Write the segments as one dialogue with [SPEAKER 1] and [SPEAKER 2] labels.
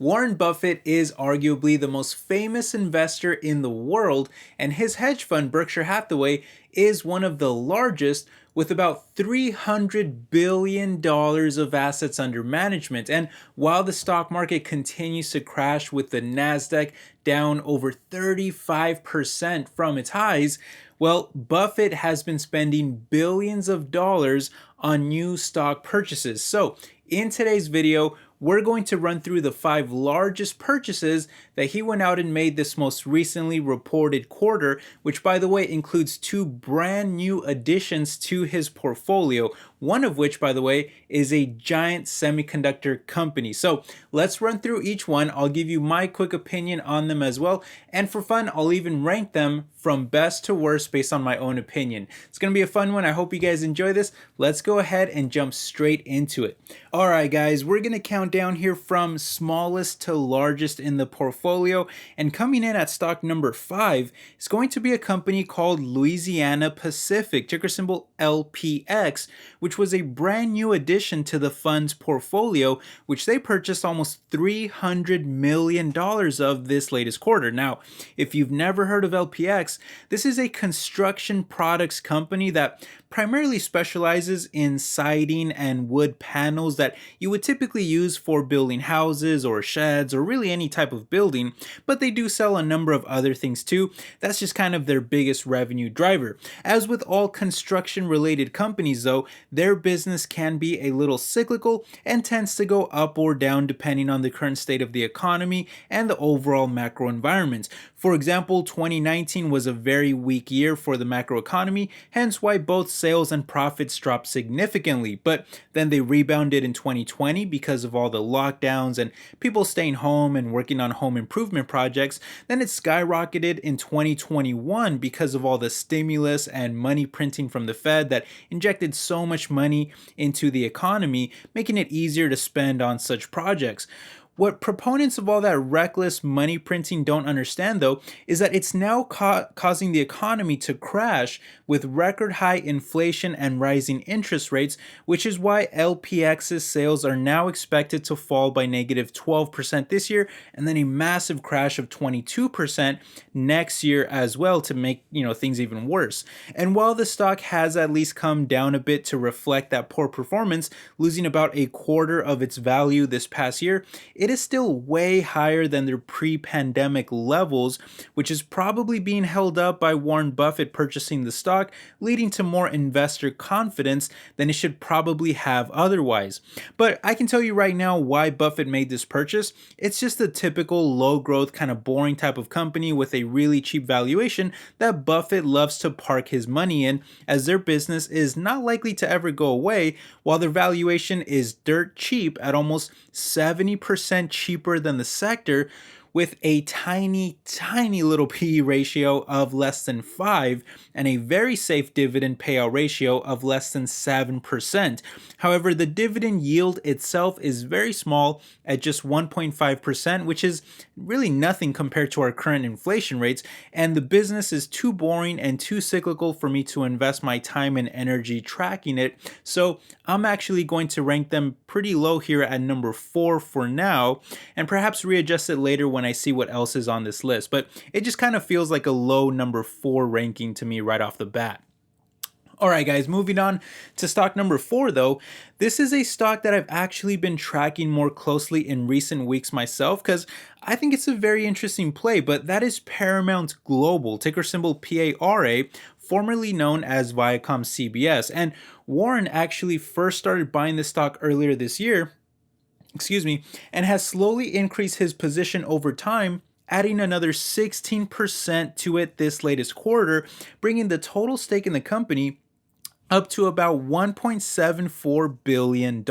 [SPEAKER 1] Warren Buffett is arguably the most famous investor in the world, and his hedge fund, Berkshire Hathaway, is one of the largest with about $300 billion of assets under management. And while the stock market continues to crash with the NASDAQ down over 35% from its highs, well, Buffett has been spending billions of dollars on new stock purchases. So, in today's video, we're going to run through the 5 largest purchases that he went out and made this most recently reported quarter, which by the way includes 2 brand new additions to his portfolio, one of which by the way is a giant semiconductor company. So let's run through each one. I'll give you my quick opinion on them as well, and for fun I'll even rank them from best to worst based on my own opinion. It's gonna be a fun one. I hope you guys enjoy this. Let's go ahead and jump straight into it. Alright guys, we're gonna count down here from smallest to largest in the portfolio, and coming in at stock number 5 is going to be a company called Louisiana Pacific, ticker symbol LPX, which was a brand new addition to the fund's portfolio, which they purchased almost $300 million of this latest quarter. Now, if you've never heard of LPX, this is a construction products company that primarily specializes in siding and wood panels that you would typically use for building houses or sheds or really any type of building, but they do sell a number of other things too. That's just kind of their biggest revenue driver. As with all construction related companies though, their business can be a little cyclical and tends to go up or down depending on the current state of the economy and the overall macro environment. For example, 2019 was a very weak year for the macro economy, hence why both sales and profits dropped significantly, but then they rebounded in 2020 because of all the lockdowns and people staying home and working on home improvement projects. Then it skyrocketed in 2021 because of all the stimulus and money printing from the Fed that injected so much money into the economy, making it easier to spend on such projects. What proponents of all that reckless money printing don't understand though is that it's now causing the economy to crash with record high inflation and rising interest rates, which is why LPX's sales are now expected to fall by negative 12% this year and then a massive crash of 22% next year as well to make things even worse. And while the stock has at least come down a bit to reflect that poor performance, losing about a quarter of its value this past year, it is still way higher than their pre-pandemic levels, which is probably being held up by Warren Buffett purchasing the stock, leading to more investor confidence than it should probably have otherwise. But I can tell you right now why Buffett made this purchase. It's just a typical low growth, kind of boring type of company with a really cheap valuation that Buffett loves to park his money in, as their business is not likely to ever go away, while their valuation is dirt cheap at almost 70% cheaper than the sector, with a tiny little PE ratio of less than 5 and a very safe dividend payout ratio of less than 7%. However, the dividend yield itself is very small at just 1.5%, which is really nothing compared to our current inflation rates, and the business is too boring and too cyclical for me to invest my time and energy tracking it. So I'm actually going to rank them pretty low here at number 4 for now, and perhaps readjust it later when I see what else is on this list. But it just kind of feels like a low number 4 ranking to me right off the bat. Alright guys, moving on to stock number 4 though. This is a stock that I've actually been tracking more closely in recent weeks myself because I think it's a very interesting play, but that is Paramount Global, ticker symbol PARA, formerly known as Viacom CBS. And Warren actually first started buying this stock earlier this year, and has slowly increased his position over time, adding another 16% to it this latest quarter, bringing the total stake in the company up to about $1.74 billion.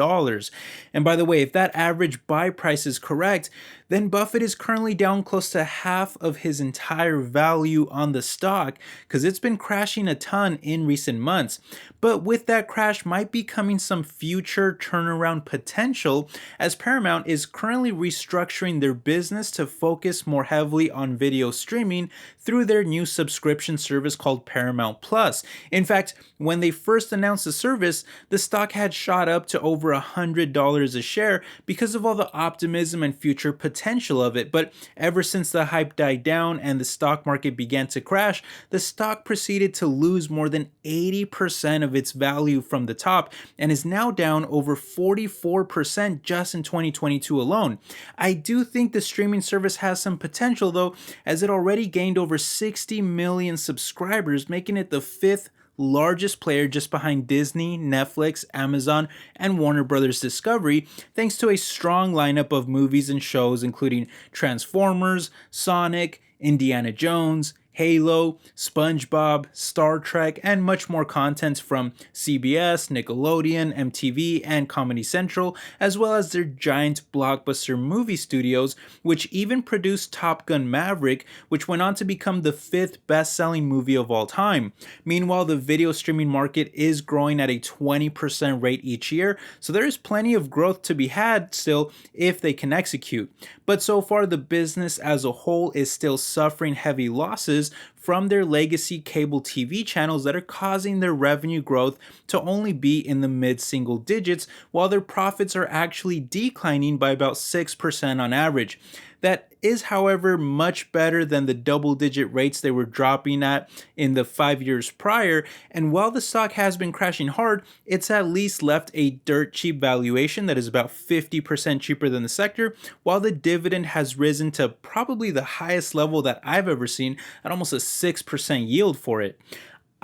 [SPEAKER 1] And by the way, if that average buy price is correct, then Buffett is currently down close to half of his entire value on the stock because it's been crashing a ton in recent months. But with that crash might be coming some future turnaround potential, as Paramount is currently restructuring their business to focus more heavily on video streaming through their new subscription service called Paramount Plus. In fact, when they first announced the service, the stock had shot up to over $100 a share because of all the optimism and future potential of it. But ever since the hype died down and the stock market began to crash, the stock proceeded to lose more than 80% of its value from the top and is now down over 44% just in 2022 alone. I do think the streaming service has some potential though, as it already gained over 60 million subscribers, making it the fifth largest player just behind Disney, Netflix, Amazon, and Warner Brothers Discovery, thanks to a strong lineup of movies and shows including Transformers, Sonic, Indiana Jones, Halo, SpongeBob, Star Trek, and much more content from CBS, Nickelodeon, MTV, and Comedy Central, as well as their giant blockbuster movie studios, which even produced Top Gun Maverick, which went on to become the fifth best-selling movie of all time. Meanwhile, the video streaming market is growing at a 20% rate each year, so there is plenty of growth to be had still if they can execute. But so far, the business as a whole is still suffering heavy losses from their legacy cable TV channels that are causing their revenue growth to only be in the mid-single digits, while their profits are actually declining by about 6% on average. That is, however, much better than the double-digit rates they were dropping at in the 5 years prior, and while the stock has been crashing hard, it's at least left a dirt cheap valuation that is about 50% cheaper than the sector, while the dividend has risen to probably the highest level that I've ever seen at almost a 6% yield for it.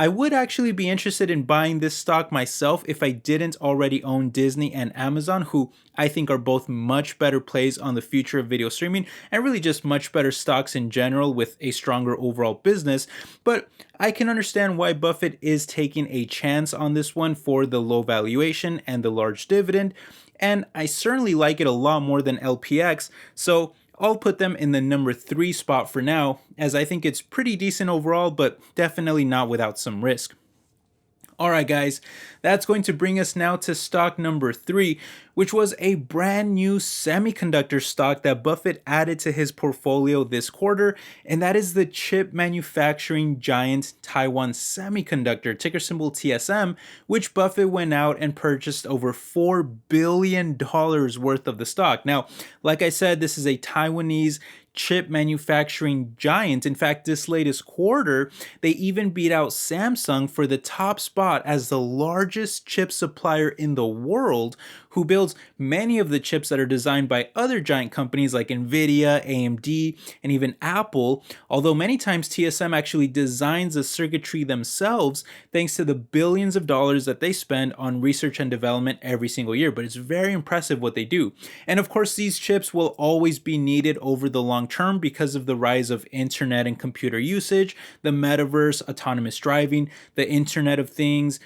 [SPEAKER 1] I would actually be interested in buying this stock myself if I didn't already own Disney and Amazon, who I think are both much better plays on the future of video streaming and really just much better stocks in general with a stronger overall business. But I can understand why Buffett is taking a chance on this one for the low valuation and the large dividend, and I certainly like it a lot more than LPX, so I'll put them in the number 3 spot for now, as I think it's pretty decent overall, but definitely not without some risk. Alright guys, that's going to bring us now to stock number 3, which was a brand new semiconductor stock that Buffett added to his portfolio this quarter, and that is the chip manufacturing giant Taiwan Semiconductor, ticker symbol TSM, which Buffett went out and purchased over $4 billion worth of the stock. Now, like I said, this is a Taiwanese chip manufacturing giant. In fact, this latest quarter, they even beat out Samsung for the top spot as the largest chip supplier in the world, who builds many of the chips that are designed by other giant companies like Nvidia, AMD, and even Apple, although many times TSM actually designs the circuitry themselves thanks to the billions of dollars that they spend on research and development every single year. But it's very impressive what they do. And of course, these chips will always be needed over the long term because of the rise of internet and computer usage, the metaverse, autonomous driving, the Internet of Things,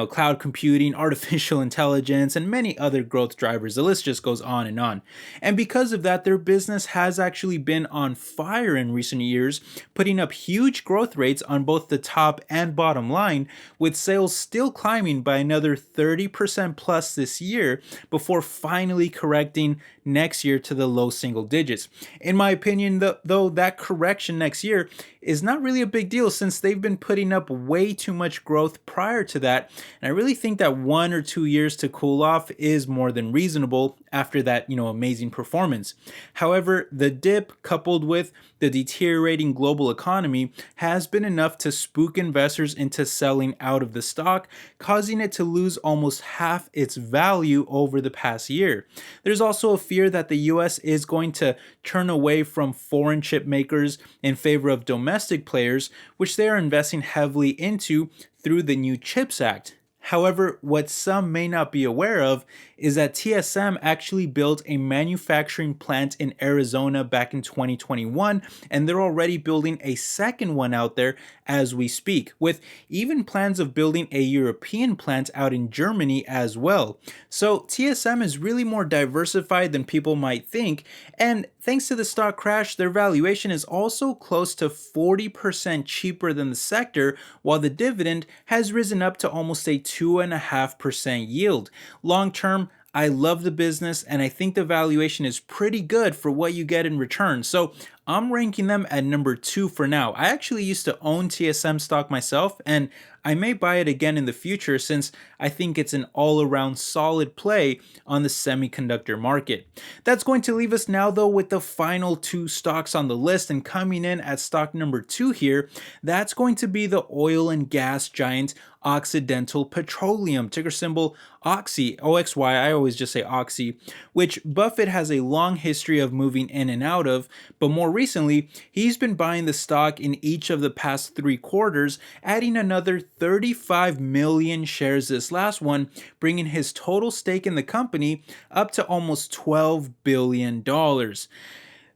[SPEAKER 1] cloud computing, artificial intelligence, and many other growth drivers. The list just goes on and on. And because of that, their business has actually been on fire in recent years, putting up huge growth rates on both the top and bottom line, with sales still climbing by another 30% plus this year before finally correcting next year to the low single digits. In my opinion, though, that correction next year is not really a big deal since they've been putting up way too much growth prior to that, and I really think that 1 or 2 years to cool off is more than reasonable after that, amazing performance. However, the dip coupled with the deteriorating global economy has been enough to spook investors into selling out of the stock, causing it to lose almost half its value over the past year. There's also a fear that the US is going to turn away from foreign chip makers in favor of domestic players, which they are investing heavily into through the new CHIPS Act. However, what some may not be aware of is that TSM actually built a manufacturing plant in Arizona back in 2021, and they're already building a second one out there as we speak, with even plans of building a European plant out in Germany as well. So TSM is really more diversified than people might think, and thanks to the stock crash, their valuation is also close to 40% cheaper than the sector, while the dividend has risen up to almost a 2.5% yield. Long term, I love the business and I think the valuation is pretty good for what you get in return. So I'm ranking them at number 2 for now. I actually used to own TSM stock myself and I may buy it again in the future since I think it's an all-around solid play on the semiconductor market. That's going to leave us now though with the final two stocks on the list, and coming in at stock number 2 here, that's going to be the oil and gas giant Occidental Petroleum, ticker symbol OXY, OXY, I always just say Oxy, which Buffett has a long history of moving in and out of, but more recently, he's been buying the stock in each of the past 3 quarters, adding another 35 million shares this last one, bringing his total stake in the company up to almost $12 billion.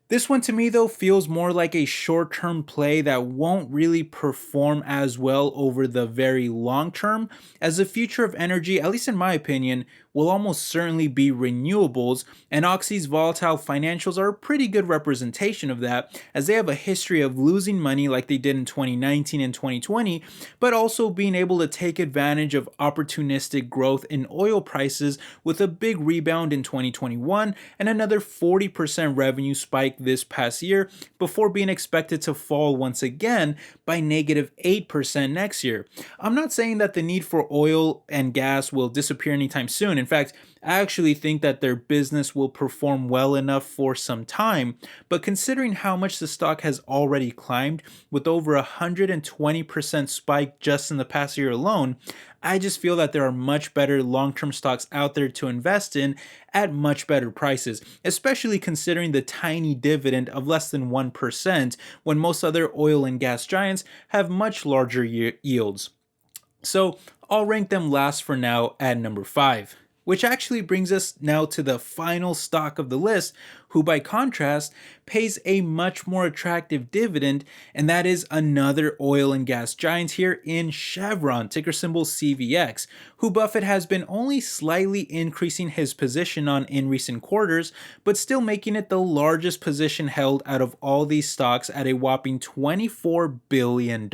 [SPEAKER 1] This one to me though feels more like a short-term play that won't really perform as well over the very long term, as the future of energy, at least in my opinion, will almost certainly be renewables, and Oxy's volatile financials are a pretty good representation of that, as they have a history of losing money like they did in 2019 and 2020, but also being able to take advantage of opportunistic growth in oil prices with a big rebound in 2021 and another 40% revenue spike this past year before being expected to fall once again by -8% next year. I'm not saying that the need for oil and gas will disappear anytime soon. In fact, I actually think that their business will perform well enough for some time, but considering how much the stock has already climbed with over 120% spike just in the past year alone, I just feel that there are much better long-term stocks out there to invest in at much better prices, especially considering the tiny dividend of less than 1% when most other oil and gas giants have much larger yields. So I'll rank them last for now at number 5. Which actually brings us now to the final stock of the list, who by contrast pays a much more attractive dividend, and that is another oil and gas giant here in Chevron, ticker symbol CVX, who Buffett has been only slightly increasing his position on in recent quarters, but still making it the largest position held out of all these stocks at a whopping $24 billion.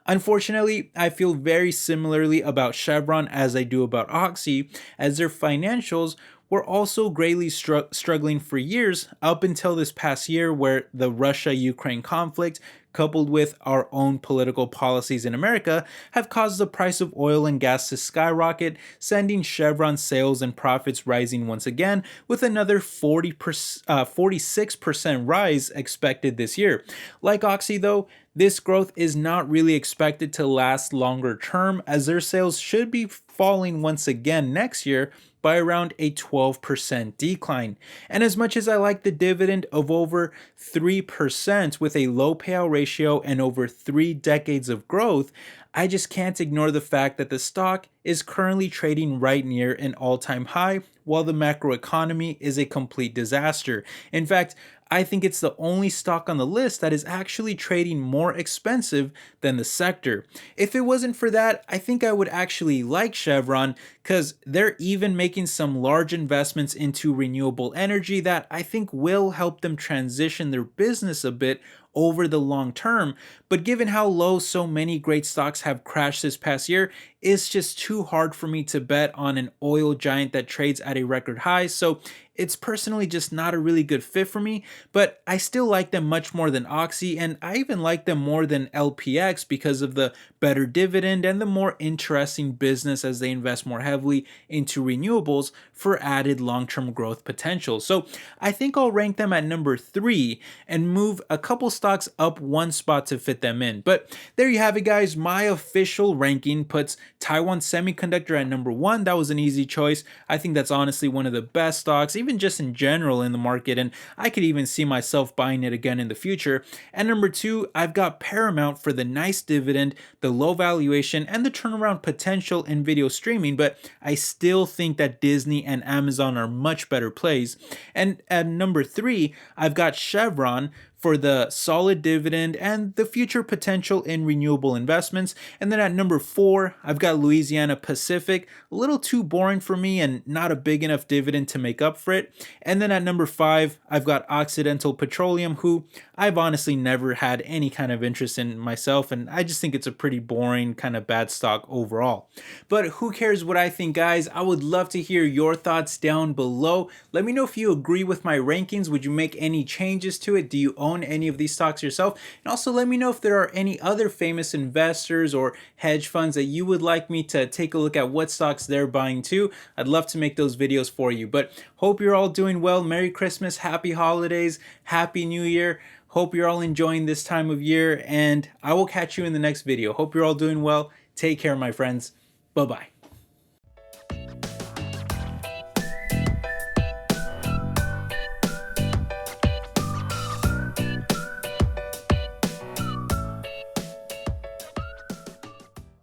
[SPEAKER 1] Unfortunately, I feel very similarly about Chevron as I do about Oxy, as their financials were also greatly struggling for years up until this past year, where the Russia-Ukraine conflict, coupled with our own political policies in America, have caused the price of oil and gas to skyrocket, sending Chevron sales and profits rising once again, with another 46% rise expected this year. Like Oxy though, this growth is not really expected to last longer term, as their sales should be falling once again next year by around a 12% decline. And as much as I like the dividend of over 3% with a low payout ratio and over 3 decades of growth, I just can't ignore the fact that the stock is currently trading right near an all-time high, while the macroeconomy is a complete disaster. In fact, I think it's the only stock on the list that is actually trading more expensive than the sector. If it wasn't for that, I think I would actually like Chevron, because they're even making some large investments into renewable energy that I think will help them transition their business a bit over the long term. But given how low so many great stocks have crashed this past year, it's just too hard for me to bet on an oil giant that trades at a record high. So it's personally just not a really good fit for me, but I still like them much more than Oxy, and I even like them more than LPX because of the better dividend and the more interesting business as they invest more heavily into renewables for added long-term growth potential. So I think I'll rank them at number 3 and move a couple stocks up one spot to fit them in. But there you have it, guys. My official ranking puts Taiwan Semiconductor at number 1. That was an easy choice. I think that's honestly one of the best stocks, even just in general in the market, and I could even see myself buying it again in the future. And number 2, I've got Paramount for the nice dividend, the low valuation, and the turnaround potential in video streaming, but I still think that Disney and Amazon are much better plays. And at number 3, I've got Chevron for the solid dividend and the future potential in renewable investments. And then at number 4, I've got Louisiana Pacific, a little too boring for me and not a big enough dividend to make up for it. And then at number 5, I've got Occidental Petroleum, who I've honestly never had any kind of interest in myself, and I just think it's a pretty boring, kind of bad stock overall. But who cares what I think, guys? I would love to hear your thoughts down below. Let me know if you agree with my rankings. Would you make any changes to it? Do you own own any of these stocks yourself. And also let me know if there are any other famous investors or hedge funds that you would like me to take a look at what stocks they're buying too. I'd love to make those videos for you. But hope you're all doing well. Merry Christmas, happy holidays, happy New Year. Hope you're all enjoying this time of year, and I will catch you in the next video. Hope you're all doing well. Take care, my friends. Bye-bye.